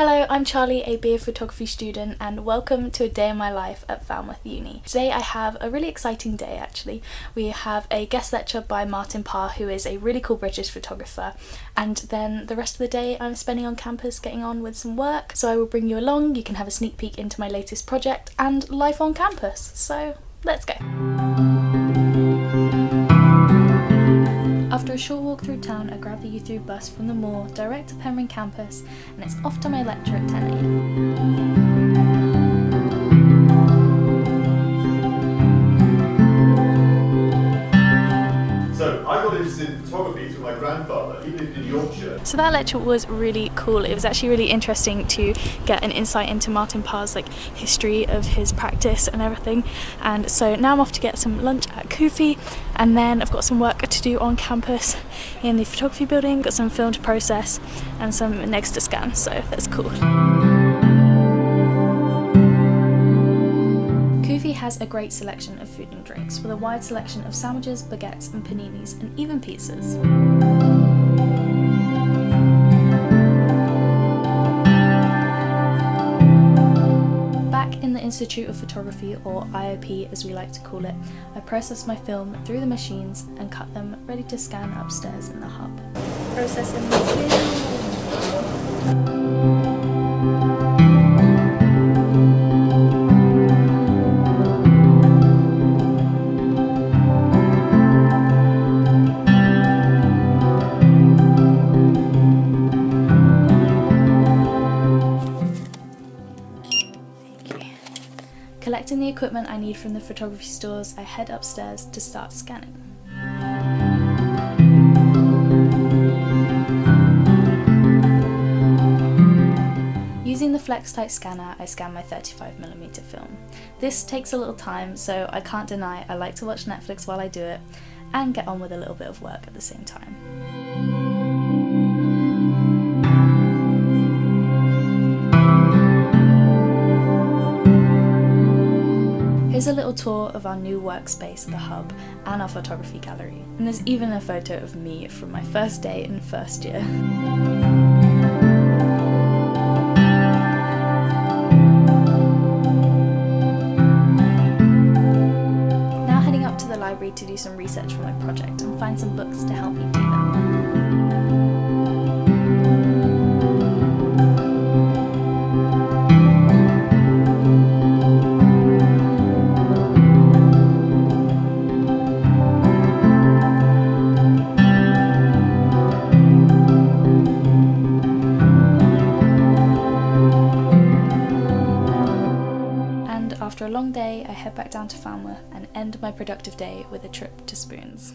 Hello, I'm Charlie, a BA photography student, and welcome to a day in my life at Falmouth Uni. Today I have a really exciting day actually. We have a guest lecture by Martin Parr, who is a really cool British photographer, and then the rest of the day I'm spending on campus getting on with some work. So I will bring you along, you can have a sneak peek into my latest project and life on campus. So let's go. After a short walk through town, I grabbed the youth through bus from the mall direct to Penryn Campus, and it's off to my lecture at 10 AM. So I got interested in photography through my grandfather. He lived in Yorkshire. So that lecture was really cool. It was actually really interesting to get an insight into Martin Parr's history of his practice and everything. And so now I'm off to get some lunch at Koofi, and then I've got some work to do on campus in the photography building, got some film to process and some next to scan, so that's cool. Koofi has a great selection of food and drinks, with a wide selection of sandwiches, baguettes and paninis, and even pizzas. Back in the Institute of Photography, or IOP as we like to call it, I processed my film through the machines and cut them ready to scan upstairs in the hub. Processing the film. Collecting the equipment I need from the photography stores, I head upstairs to start scanning. Using the FlexTight scanner, I scan my 35mm film. This takes a little time, so I can't deny I like to watch Netflix while I do it, and get on with a little bit of work at the same time. Here's a little tour of our new workspace, the hub, and our photography gallery. And there's even a photo of me from my first day in first year. Now heading up to the library to do some research for my project and find some books to help me do that. After a long day, I head back down to Falmouth and end my productive day with a trip to Spoons.